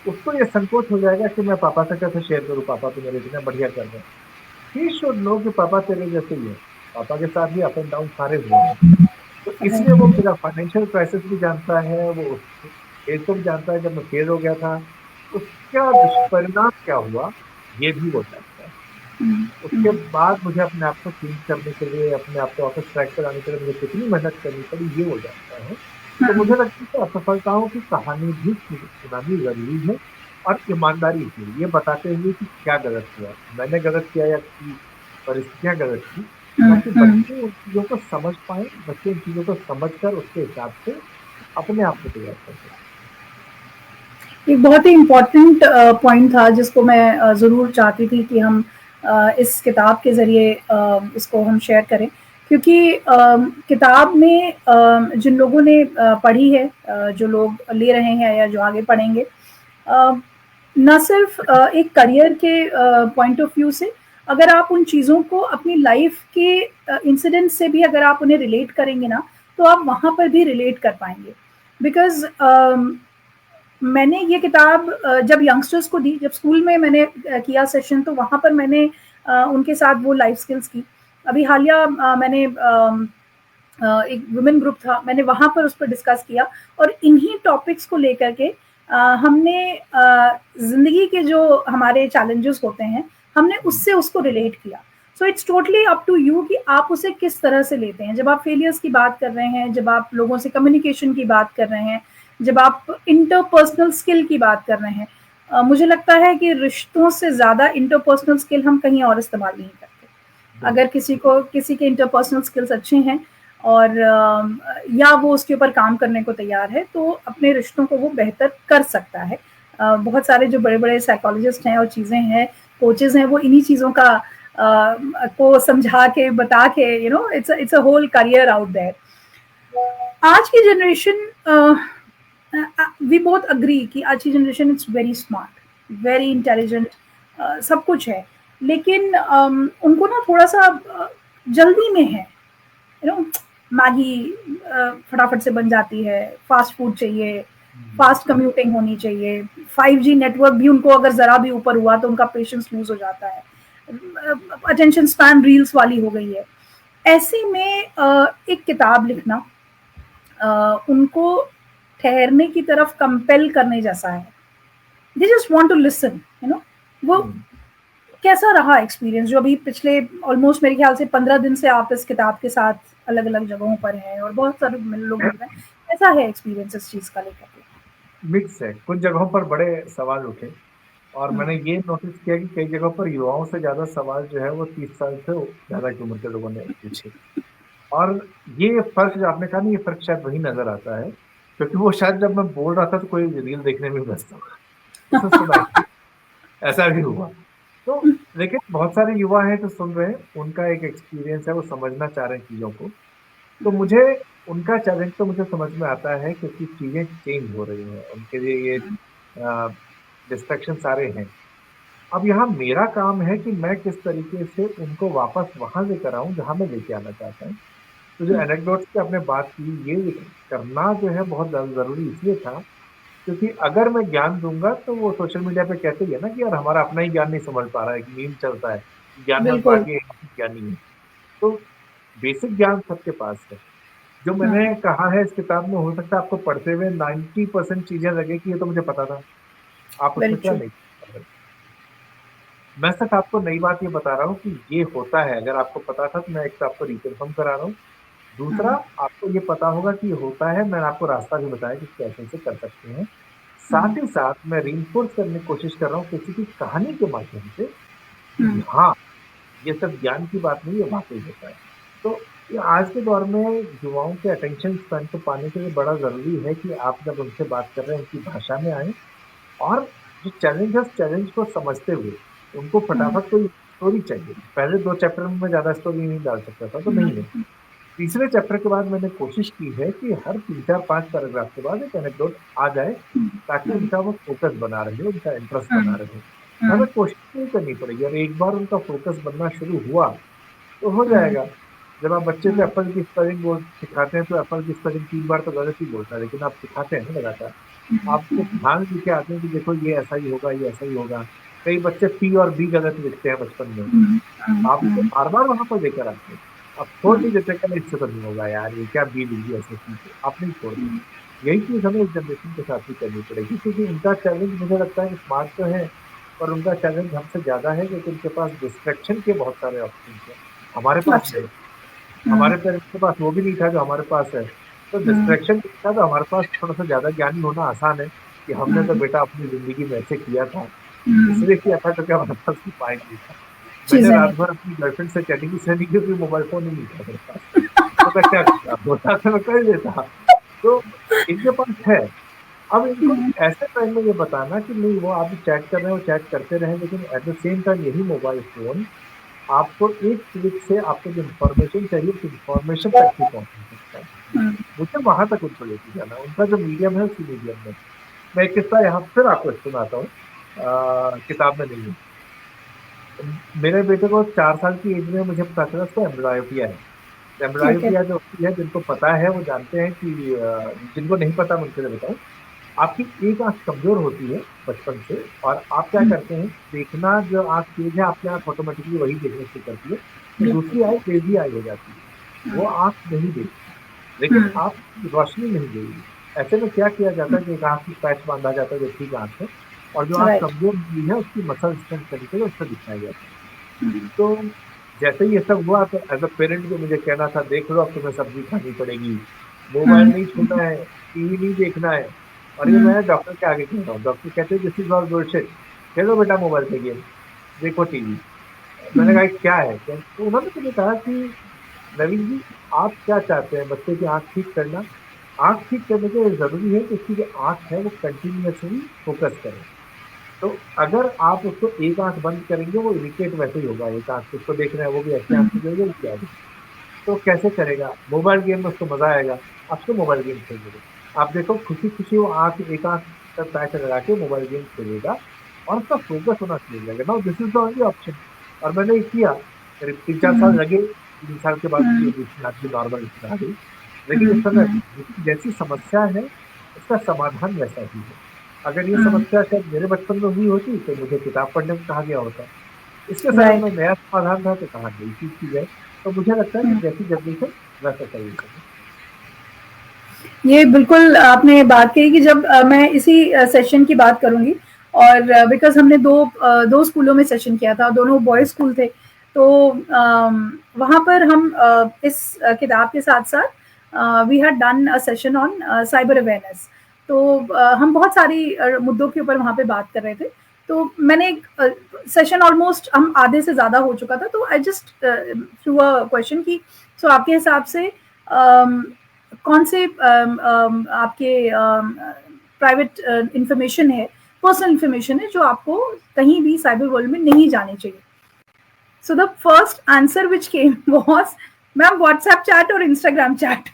उसको ये संकोच हो जाएगा कि मैं पापा से कैसे शेयर करूं, पापा तो मेरे इतना बढ़िया कर रहे हैं। ही शुड नो कि पापा तेरे जैसे ही है। पापा के साथ भी अप एंड डाउन सारे हुए हैं। तो इसलिए वो मेरा फाइनेंशियल क्राइसिस भी जानता है, वो उस एज को भी जानता है जब मैं फेल हो गया था, उसका दुष्परिणाम क्या हुआ, ये भी वो जानता है। उसके बाद मुझे अपने आप को चेंज करने के लिए, अपने आप को वापस ट्रैक पर लाने के लिए मुझे कितनी मेहनत करनी पड़ी, ये वो जानता है। तो मुझे लगता है कि असफलताओं की कहानी भी सुनानी ज़रूरी है, और ईमानदारी से ये बताते हुए कि क्या गलत हुआ, मैंने गलत किया या कि परिस्थितियाँ गलत थी, ताकि बच्चे उन चीज़ों को समझ पाएँ, बच्चे उन चीज़ों को समझकर उसके हिसाब से अपने आप को तैयार कर सकें। एक बहुत ही इम्पोर्टेंट पॉइंट था जिसको मैं ज़रूर चाहती थी कि हम इस किताब के ज़रिए इसको हम शेयर करें, क्योंकि किताब में जिन लोगों ने पढ़ी है, जो लोग ले रहे हैं या जो आगे पढ़ेंगे, ना सिर्फ एक करियर के पॉइंट ऑफ व्यू से, अगर आप उन चीज़ों को अपनी लाइफ के इंसिडेंट से भी अगर आप उन्हें रिलेट करेंगे ना, तो आप वहाँ पर भी रिलेट कर पाएंगे। बिकॉज मैंने ये किताब जब यंगस्टर्स को दी, जब स्कूल में मैंने किया सेशन, तो वहाँ पर मैंने उनके साथ वो लाइफ स्किल्स की। अभी हालिया मैंने एक वुमेन ग्रुप था, मैंने वहाँ पर उस पर डिस्कस किया, और इन्हीं टॉपिक्स को लेकर के हमने ज़िंदगी के जो हमारे चैलेंजेस होते हैं, हमने उससे उसको रिलेट किया। So it's totally up to you कि आप उसे किस तरह से लेते हैं। जब आप फेलियर्स की बात कर रहे हैं, जब आप लोगों से कम्युनिकेशन की बात कर रहे हैं, जब आप इंटरपर्सनल स्किल की बात कर रहे हैं, मुझे लगता है कि रिश्तों से ज़्यादा इंटरपर्सनल स्किल हम कहीं और इस्तेमाल नहीं करते। अगर किसी के इंटरपर्सनल स्किल्स अच्छे हैं, और या वो उसके ऊपर काम करने को तैयार है, तो अपने रिश्तों को वो बेहतर कर सकता है। बहुत सारे जो बड़े बड़े साइकोलॉजिस्ट हैं और चीज़ें हैं, कोचेज़ हैं, वो इन्हीं चीज़ों का को समझा के, बता के, it's a whole career out there. आज की जनरेशन, वी बोथ अग्री कि आज की generation it's very smart, very intelligent, सब कुछ है, लेकिन उनको ना थोड़ा सा जल्दी में है। मैगी फटाफट से बन जाती है, फास्ट फूड चाहिए, फास्ट कम्यूटिंग होनी चाहिए, 5G नेटवर्क भी उनको अगर ज़रा भी ऊपर हुआ तो उनका पेशेंस लूज हो जाता है, अटेंशन स्पैन रील्स वाली हो गई है। ऐसे में एक किताब लिखना उनको ठहरने की तरफ कंपेल करने जैसा है। They just want to listen, वो कैसा रहा एक्सपीरियंस जो अभी पिछले ऑलमोस्ट मेरे ख्याल से 15 दिन से आप इस किताब के साथ अलग अलग जगहों पर हैं और बहुत सारे लोग मिल रहे हैं, कैसा है एक्सपीरियंस इस चीज का लेकर के? मिक्स है, कुछ जगहों पर बड़े सवाल उठे, और मैंने ये नोटिस किया कि कई जगहों पर युवाओं से ज्यादा सवाल जो है वो 30 साल से ज्यादा की उम्र के लोगों ने पूछे। और ये फर्क जो आपने कहा ना, ये फर्क शायद वही नजर आता है, क्योंकि वो शायद जब मैं बोल रहा था तो कोई रील देखने में व्यस्त था, उसने सुना, ऐसा भी हुआ। तो लेकिन बहुत सारे युवा हैं जो सुन रहे हैं, उनका एक एक्सपीरियंस है, वो समझना चाह रहे हैं चीजों को। तो मुझे उनका चैलेंज तो मुझे समझ में आता है, क्योंकि चीजें चेंज हो रही हैं, उनके लिए ये डिस्ट्रैक्शन सारे हैं। अब यहाँ मेरा काम है कि मैं किस तरीके से उनको वापस वहां लेकर आऊं जहां मैं लेके आना चाहता हूँ। तो जो एनेक्डोट्स की आपने बात की, ये करना जो है बहुत जरूरी इसलिए था, क्योंकि अगर मैं ज्ञान दूंगा तो वो सोशल मीडिया पे कहते ही है ना कि यार हमारा अपना ही ज्ञान नहीं समझ पा रहा है, मीम चलता है, ज्ञान बिल्कुल। बाकी ज्ञानी है। तो बेसिक ज्ञान सबके पास है। जो मैंने कहा है इस किताब में, हो सकता है आपको पढ़ते हुए 90% चीजें लगे कि ये तो मुझे पता था, आप वेरी उसमें क्या ट्रू। नहीं कर रहे। मैं सिर्फ आपको नई बात ये बता रहा हूँ कि ये होता है, अगर आपको पता था तो मैं एक तो आपको रिकन्फर्म करा रहा हूँ। दूसरा, आपको ये पता होगा कि ये होता है, मैंने आपको रास्ता भी बताया कि कैसे से कर सकते हैं। साथ ही साथ मैं रीइंफोर्स करने की कोशिश कर रहा हूँ किसी की कहानी के माध्यम से कि हाँ, ये सब ज्ञान की बात नहीं, ये वाकई होता है। तो ये आज के दौर में युवाओं के अटेंशन स्पैन को पाने के लिए बड़ा जरूरी है कि आप जब उनसे बात कर रहे हैं उनकी भाषा में आए, और जो चैलेंज है उस चैलेंज को समझते हुए उनको फटाफट कोई स्टोरी चाहिए। पहले 2 चैप्टर में मैं ज्यादा स्टोरी नहीं डाल सकता था, तो नहीं है। तीसरे चैप्टर के बाद मैंने कोशिश की है कि हर 3-4-5 पैराग्राफ के बाद एक एनेक्डोट आ जाए, ताकि उनका वो फोकस बना रहे, उनका इंटरेस्ट बना रहे। हमें कोशिश नहीं करनी पड़ेगी, और एक बार उनका फोकस बनना शुरू हुआ तो हो जाएगा। जब आप बच्चे को एप्पल की स्पेलिंग बोल सिखाते हैं तो एप्पल की स्पेलिंग 3 बार तो गलत ही बोलता है, लेकिन आप सिखाते हैं ना लगातार, आपको ध्यान देके आते हैं कि देखो ये ऐसा ही होगा, ये ऐसा ही होगा। कई बच्चे पी और बी गलत लिखते हैं बचपन में, आप उसको बार बार वहां पर लेकर आते हैं। अब छोड़ नहीं देते, कहना इससे तो नहीं होगा यार, ये क्या बीत गई ऐसे चीज, आप नहीं छोड़ देते। यही चीज हमें इस जनरेशन के साथ भी करनी पड़ेगी, क्योंकि उनका चैलेंज मुझे लगता है स्मार्ट तो है, पर उनका चैलेंज हमसे ज्यादा है, क्योंकि उनके पास डिस्ट्रैक्शन के बहुत सारे ऑप्शन है, हमारे पास नहीं। हमारे पेरेंट्स के पास वो भी नहीं था जो हमारे पास है, तो डिस्ट्रैक्शन था, तो हमारे पास थोड़ा सा ज्यादा ज्ञानी होना आसान है कि हमने तो बेटा अपनी जिंदगी में ऐसे किया था, इसलिए किया था क्योंकि हमारे पास कोई पॉइंट नहीं था। मैंने चीजें रात नहीं। भर अपनी गर्लफ्रेंड से चैटिंग इसलिए नहीं की क्योंकि मोबाइल फोन ही नहीं था मेरे पास, तो मैं क्या करता, होता तो मैं कर देता। तो इनके पास है। अब इनको ऐसे टाइम में ये बताना कि नहीं, वो आप चैट कर रहे हो, चैट करते रहे, लेकिन एट द सेम टाइम यही मोबाइल फोन आपको एक क्लिक से आपको जो इन्फॉर्मेशन चाहिए उस इन्फॉर्मेशन तक भी पहुंचा सकता है। मुझे वहां तक उनको लेके जाना है, उनका जो मीडियम है उसी मीडियम में। मैं एक किस्सा यहाँ फिर आपको सुनाता हूँ, किताब में नहीं है। मेरे बेटे को 4 साल की एज में मुझे पता चला उसको एम्ब्लायोपिया है। ठीक है। एम्ब्लायोपिया जो होती है, जिनको पता है वो जानते हैं कि जिनको नहीं पता मैं उनके लिए बताऊं, आपकी एक आंख कमजोर होती है बचपन से, और आप क्या करते हैं, देखना जो आंख तेज है आपकी आंख ऑटोमेटिकली वही देखने शुरू करती है, तो बिल्कुल। दूसरी आई तेजी आई हो जाती है, वो आंख नहीं देखती, लेकिन आप रोशनी नहीं देगी। ऐसे में क्या किया जाता है कि एक आंख की पैच बांधा जाता है जो ठीक आंख है, और जो आंख राइट। कमजोर हुई है उसकी मसल स्ट्रेंथ तरीके से उसको दिखाया जाता है। तो जैसे ही ये सब हुआ, तो एज अ पेरेंट जो मुझे कहना था, देख लो अब तुम्हें सब्जी खानी पड़ेगी, मोबाइल नहीं छूना है, टीवी नहीं देखना है, और ये मैं डॉक्टर के आगे कह रहा हूँ, डॉक्टर कहते हैं दिस इज ऑल बुलशिट, खेलो बेटा मोबाइल पे गेम, देखो टीवी। मैंने कहा क्या है, तो उन्होंने मुझे कहा कि नवीन जी, आप क्या चाहते हैं, बच्चे की आंख ठीक करना, आंख ठीक करने के लिए जरूरी है कि उसकी जो आंख है वो कंटिन्यूअसली फोकस करे। तो अगर आप उसको एक आंख बंद करेंगे वो इरिटेट वैसे ही होगा, एक आंख से उसको देख रहे हैं, वो भी ऐसी आंख से देखेगा, वो क्या है, तो कैसे करेगा, मोबाइल गेम में उसको मजा आएगा, आप उसको मोबाइल गेम खेलने दो। आप देखो खुशी खुशी वो आंख, एक आंख पर पैच लगा के मोबाइल गेम खेलेगा, और उसका फोकस होना शुरू हो जाएगा। Now this is the only option. और मैंने ये किया, करीब 3-4 साल लगे, 3 साल के बाद उसकी आंख भी नॉर्मल आ गई, लेकिन इस समय जैसी समस्या है उसका समाधान वैसा ही है। अगर ये समस्या शायद मेरे बचपन में हुई होती तो मुझे किताब पढ़ने को कहा गया होता, इसके समय राइट। में नया समाधान था तो कहा नई चीज की जाए। तो मुझे लगता है कि जैसी जनरेशन वैसा सोल्यूशन ये बिल्कुल आपने बात कही कि जब मैं इसी सेशन की बात करूंगी, और बिकॉज हमने दो स्कूलों में सेशन किया था, दोनों बॉयज स्कूल थे, तो वहाँ पर हम इस किताब के साथ साथ we had done a session on cyber awareness. तो हम बहुत सारी मुद्दों के ऊपर वहाँ पे बात कर रहे थे। तो मैंने सेशन ऑलमोस्ट हम आधे से ज़्यादा हो चुका था, तो I just through a question की सो आपके हिसाब से कौन से आपके प्राइवेट इंफॉर्मेशन है, पर्सनल इंफॉर्मेशन है, जो आपको कहीं भी साइबर वर्ल्ड में नहीं जानी चाहिए। So the first answer which came was, ma'am WhatsApp chat और इंस्टाग्राम चैट।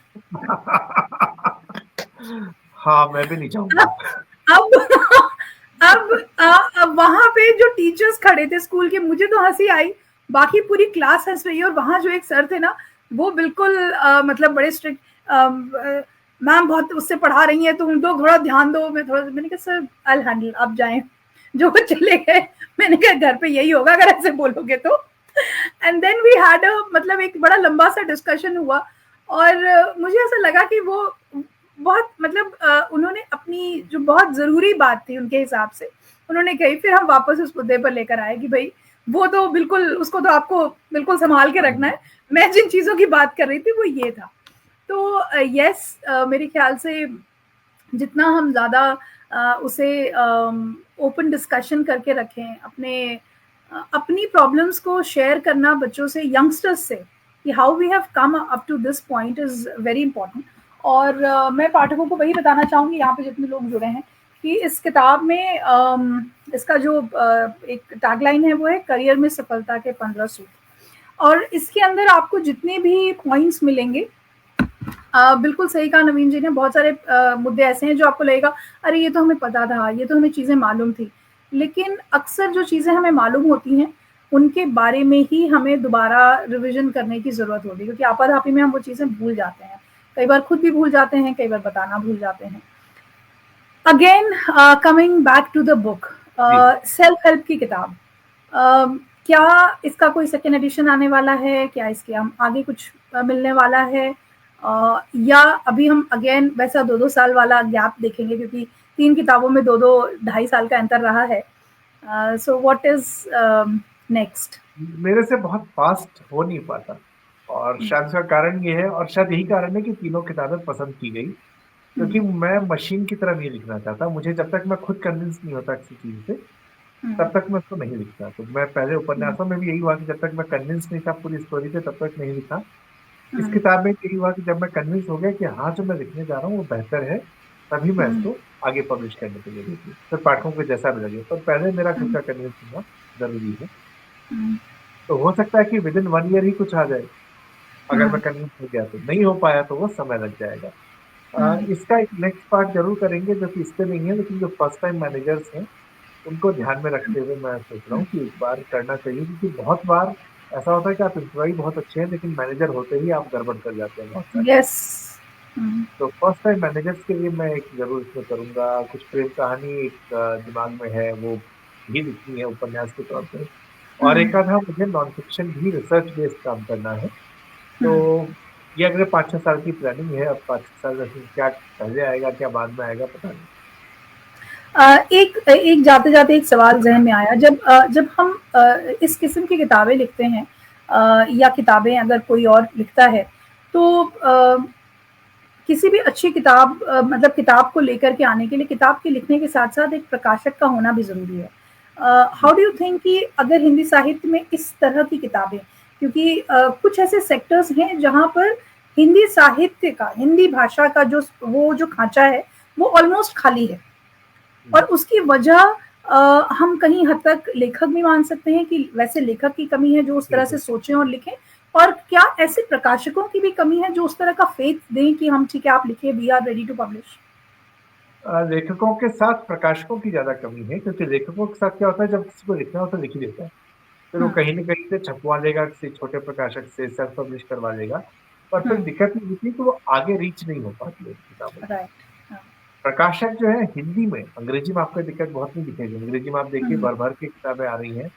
हाँ, मैं भी नहीं चाहूंगा। अब अब वहां पे जो टीचर्स खड़े थे स्कूल के, मुझे तो हंसी आई, बाकी पूरी क्लास हंस रही है, और वहां जो एक सर थे ना, वो बिल्कुल मतलब बड़े स्ट्रिक्ट, मैम बहुत उससे पढ़ा रही हैं, तुम तो थोड़ा ध्यान दो। मैंने कहा सर आई हैंडल, आप जाएं। जो वो चले गए। मैंने कहा घर पे यही होगा अगर ऐसे बोलोगे तो। एंड देन वी हैड मतलब एक बड़ा लंबा सा डिस्कशन हुआ, और मुझे ऐसा लगा कि वो बहुत मतलब उन्होंने अपनी जो बहुत जरूरी बात थी उनके हिसाब से उन्होंने कही, फिर हम वापस उस मुद्दे पर लेकर आए कि भाई वो तो बिल्कुल, उसको तो आपको बिल्कुल संभाल के रखना है, मैं जिन चीजों की बात कर रही थी वो ये था। तो यस, मेरे ख्याल से जितना हम ज़्यादा उसे ओपन डिस्कशन करके रखें, अपनी प्रॉब्लम्स को शेयर करना बच्चों से, यंगस्टर्स से, कि how we have come up to this point is very important. और मैं पाठकों को वही बताना चाहूँगी, यहाँ पे जितने लोग जुड़े हैं, कि इस किताब में इसका जो एक टैगलाइन है वो है करियर में सफलता के 15 सूत्र। और इसके अंदर आपको जितने भी पॉइंट्स मिलेंगे, बिल्कुल सही कहा नवीन जी ने, बहुत सारे मुद्दे ऐसे हैं जो आपको लगेगा अरे ये तो हमें पता था, ये तो हमें चीज़ें मालूम थी, लेकिन अक्सर जो चीज़ें हमें मालूम होती हैं उनके बारे में ही हमें दोबारा रिविजन करने की ज़रूरत होती है, क्योंकि आपाधापी में हम वो चीज़ें भूल जाते हैं, कई बार खुद भी भूल जाते हैं, कई बार बताना भूल जाते हैं। Again coming back to the book, जी। सेल्फ हेल्प की किताब, क्या इसका कोई सेकेंड एडिशन आने वाला है, क्या इसके हम आगे कुछ मिलने वाला है, या अभी हम अगेन वैसा 2-2 साल वाला गैप देखेंगे, क्योंकि 3 किताबों में 2-2 ढाई साल का अंतर रहा है। So what is next? मेरे से बहुत फास्ट हो नहीं पाता, और शायद इसका कारण ये है, और शायद यही कारण है कि तीनों किताबें पसंद की गई, क्योंकि मैं मशीन की तरह नहीं लिखना चाहता। मुझे जब तक मैं खुद कन्विंस नहीं होता किसी चीज से, तब तक मैं उसको नहीं लिखता। तो मैं पहले उपन्यासों में भी यही हुआ कि जब तक मैं कन्विंस नहीं था पूरी स्टोरी पे, तब तक नहीं लिखा। इस किताब में यही हुआ कि जब मैं कन्विंस हो गया कि हाँ, जो मैं लिखने जा रहा हूँ वो बेहतर है, तभी मैं इसको आगे पब्लिश करने के लिए देखी, फिर पाठकों को जैसा भी लगे। पर पहले मेरा खुद का कन्विंस होना जरूरी है। तो हो सकता है कि विद इन 1 ईयर ही कुछ आ जाए, अगर मैं कन्विंस हो गया तो। नहीं हो पाया तो वो समय लग जाएगा। इसका एक नेक्स्ट पार्ट जरूर करेंगे, जो कि इस पे नहीं है, लेकिन जो फर्स्ट टाइम मैनेजर्स हैं उनको ध्यान में रखते हुए मैं सोच रहा हूँ कि एक बार करना चाहिए, क्योंकि बहुत बार ऐसा होता है कि आप एम्प्लॉय बहुत अच्छे हैं, लेकिन मैनेजर होते ही आप गड़बड़ कर जाते हैं बहुत सारी। यस। तो फर्स्ट टाइम मैनेजर्स के लिए मैं एक जरूर इसमें करूंगा। कुछ प्रेम कहानी एक दिमाग में है, वो भी लिखनी है उपन्यास के तौर पे। और एक आधा मुझे नॉन फिक्शन भी रिसर्च बेस्ड काम करना है। तो ये अगले 5-6 साल की प्लानिंग है। अब 5-6 साल में से क्या पहले आएगा क्या बाद में आएगा पता नहीं। एक एक जाते जाते एक सवाल जहन में आया, जब हम इस किस्म की किताबें लिखते हैं, या किताबें अगर कोई और लिखता है, तो किसी भी अच्छी किताब, मतलब किताब को लेकर के आने के लिए किताब के लिखने के साथ साथ एक प्रकाशक का होना भी ज़रूरी है। हाउ डू यू थिंक कि अगर हिंदी साहित्य में इस तरह की किताबें, क्योंकि कुछ ऐसे सेक्टर्स हैं जहाँ पर हिंदी साहित्य का, हिंदी भाषा का जो खांचा है वो ऑलमोस्ट खाली है, और उसकी वजह हम कहीं हद तक लेखक भी मान सकते हैं कि वैसे लेखक की कमी है जो उस तरह से बिल्कुल। सोचें और लिखें, और क्या ऐसे प्रकाशकों की भी कमी है जो उस तरह का फेथ दें कि हम ठीक है, आप लिखिए, we are ready to publish? लेखकों के साथ प्रकाशकों की ज्यादा कमी है, क्योंकि लेखकों के साथ क्या होता है, जब किसी को लिखना हो तो लिख ही देता है। फिर वो कहीं न कहीं से छपवा लेगा, किसी छोटे प्रकाशक से सेल्फ पब्लिश करवा लेगा। पर फिर दिक्कत ये होती है कि वो आगे रीच नहीं हो पाती है किताबों की। राइट। हाँ। प्रकाशक जो है हिंदी में, अंग्रेजी में आपको दिक्कत बहुत नहीं दिखेगी। अंग्रेजी में आप देखिए भर भर के किताबें आ रही हैं।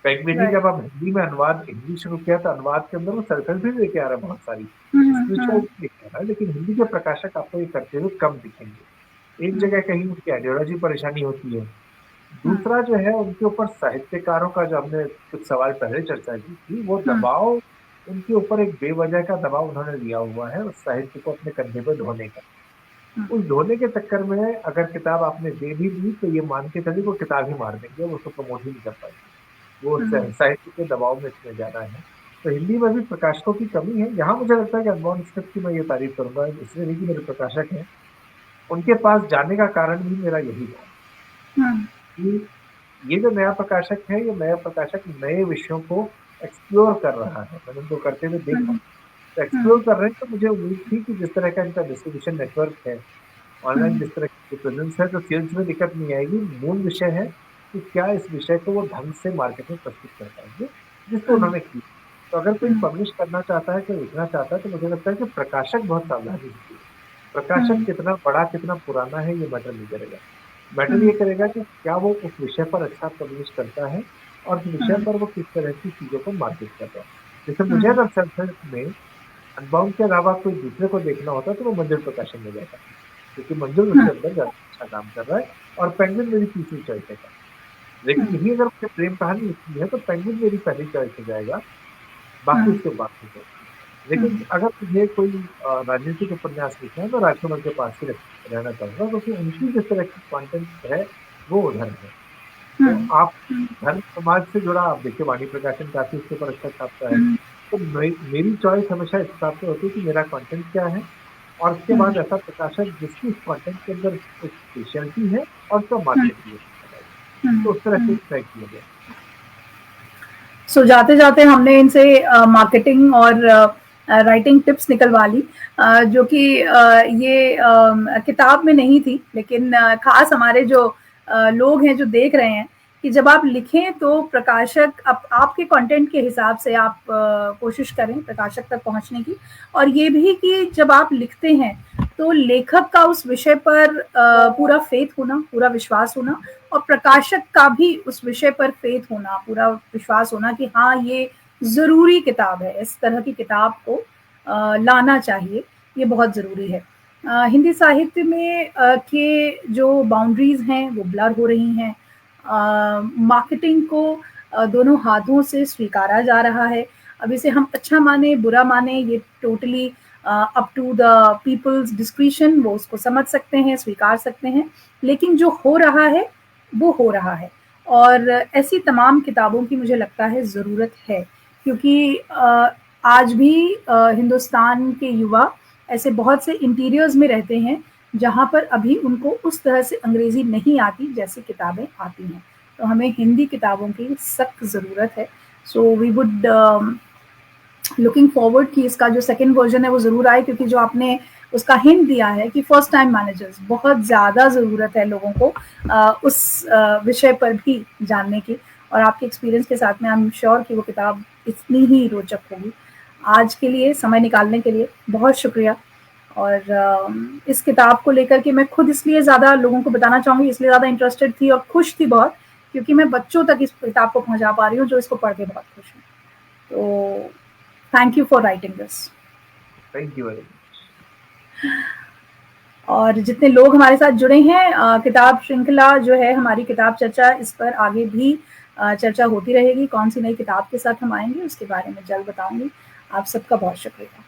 Penguin right. जब आप हिंदी में अनुवाद हिंदी शुरू किया तो अनुवाद के अंदर वो सेल्फ हेल्प भी लेके आ रहा है बहुत सारी, स्पिरिचुअल लेके आ रहा है, लेकिन हिंदी के प्रकाशक आपको ये करते हुए कम दिखेंगे। एक जगह कहीं उनकी आइडियोलॉजी परेशानी होती है। दूसरा जो है, उनके ऊपर साहित्यकारों का, जो हमने कुछ सवाल पहले चर्चा की थी, वो दबाव, उनके ऊपर एक बेवजह का दबाव उन्होंने लिया हुआ है उस साहित्य को अपने कंधे पर ढोने का। उस ढोने के चक्कर में अगर किताब आपने दे भी दी तो ये मान के चलिए वो किताब ही मार देंगे, वो उसको प्रमोट ही नहीं कर पाएंगे। वो साहित्य के दबाव में इसमें ज्यादा है। तो हिंदी में भी प्रकाशकों की कमी है। यहाँ मुझे लगता है कि अनबाउंड स्क्रिप्ट की मैं ये तारीफ करूंगा, इसलिए नहीं कि मेरे प्रकाशक हैं, उनके पास जाने का कारण भी मेरा यही था कि ये जो नया प्रकाशक है, ये नया प्रकाशक नए विषयों को एक्सप्लोर कर रहा है। मैंने उनको करते हुए देखा, तो एक्सप्लोर कर रहे हैं। तो मुझे उम्मीद थी कि जिस तरह का इनका डिस्ट्रीब्यूशन नेटवर्क है, ऑनलाइन जिस तरह की प्रेजेंस है, तो सेल्स में दिक्कत नहीं आएगी। मूल विषय है कि क्या इस विषय को वो ढंग से मार्केट में प्रस्तुत कर पाएंगे, जिसको उन्होंने की। तो अगर कोई पब्लिश करना चाहता है, कोई लिखना चाहता है, तो मुझे लगता है कि प्रकाशक बहुत सावधानी से। प्रकाशक कितना बड़ा कितना पुराना है ये मैटर नहीं करेगा। मैटर ये करेगा कि क्या वो उस विषय पर अच्छा पब्लिश करता है, और उस विषय पर वो किस तरह की चीजों को मार्केट कर रहा है। जैसे मुझे अगर सेल्फ हेल्प में अनबाउंड के अलावा कोई दूसरे को देखना होता तो वो मंजिल प्रकाशन में जाता, क्योंकि मंजिल उसके अंदर ज्यादा अच्छा काम कर रहा है, और पेंगुइन मेरी तीसरी चॉइस है। लेकिन यही अगर मुझे प्रेम कहानी लिखनी है तो पेंगुइन मेरी पहली चॉइस हो जाएगा, बाकी उसके बाद की चॉइस। लेकिन अगर मुझे कोई राजनीतिक उपन्यास लिखना है तो राजकुमार के पास ही रहना चाहूंगा, क्योंकि उनकी जिस तरह की कंटेंट है वो उधर है। तो आप धर्म समाज से जुड़ा, आप देखिए वाणी प्रकाशन काफी उसके ऊपर अच्छा छापता है। तो मेरी चॉइस हमेशा इस हिसाब से होती है कि मेरा कंटेंट क्या है, और उसके बाद ऐसा प्रकाशक जिसकी इस कंटेंट के अंदर एक स्पेशलिटी है और उसका मार्केट भी है, तो उस तरह से तय किया गया। सो जाते जाते हमने इनसे मार्केटिंग और राइटिंग टिप्स निकलवा ली, जो कि ये किताब में नहीं थी, लेकिन खास हमारे जो लोग हैं जो देख रहे हैं, कि जब आप लिखें तो प्रकाशक आपके कंटेंट के हिसाब से आप कोशिश करें प्रकाशक तक पहुंचने की, और ये भी कि जब आप लिखते हैं तो लेखक का उस विषय पर पूरा फेथ होना, पूरा विश्वास होना, और प्रकाशक का भी उस विषय पर फेथ होना, पूरा विश्वास होना कि हाँ, ये जरूरी किताब है, इस तरह की किताब को लाना चाहिए, ये बहुत ज़रूरी है। हिंदी साहित्य में के जो बाउंड्रीज़ हैं वो ब्लर हो रही हैं। मार्केटिंग को दोनों हाथों से स्वीकारा जा रहा है। अब इसे हम अच्छा माने, बुरा माने, ये totally up to the people's discretion, वो उसको समझ सकते हैं, स्वीकार सकते हैं। लेकिन जो हो रहा है, वो हो रहा है और ऐसी तमाम किताबों की मुझे लगता है ज़रूरत है क्योंकि आज भी हिंदुस्तान के युवा ऐसे बहुत से इंटीरियर्स में रहते हैं, जहाँ पर अभी उनको उस तरह से अंग्रेज़ी नहीं आती जैसी किताबें आती हैं। तो हमें हिंदी किताबों की सख्त ज़रूरत है। So we would looking forward कि इसका जो सेकंड वर्जन है वो ज़रूर आए क्योंकि जो आपने उसका हिंट दिया है कि फर्स्ट टाइम मैनेजर्स बहुत ज़्यादा ज़रूरत है लोगों को उस विषय पर भी जानने की और आपके एक्सपीरियंस के साथ में आई एम श्योर कि वो किताब इतनी ही रोचक होगी। आज के लिए समय निकालने के लिए बहुत शुक्रिया और इस किताब को लेकर के मैं खुद इसलिए ज़्यादा लोगों को बताना चाहूँगी, इसलिए ज़्यादा इंटरेस्टेड थी और खुश थी बहुत क्योंकि मैं बच्चों तक इस किताब को पहुँचा पा रही हूँ जो इसको पढ़ के बहुत खुश हैं। तो thank you for writing this. Thank you very much. और जितने लोग हमारे साथ जुड़े हैं, किताब श्रृंखला जो है हमारी किताब चर्चा, इस पर आगे भी चर्चा होती रहेगी। कौन सी नई किताब के साथ हम आएंगे उसके बारे में जल्द बताऊंगी। आप सबका बहुत शुक्रिया।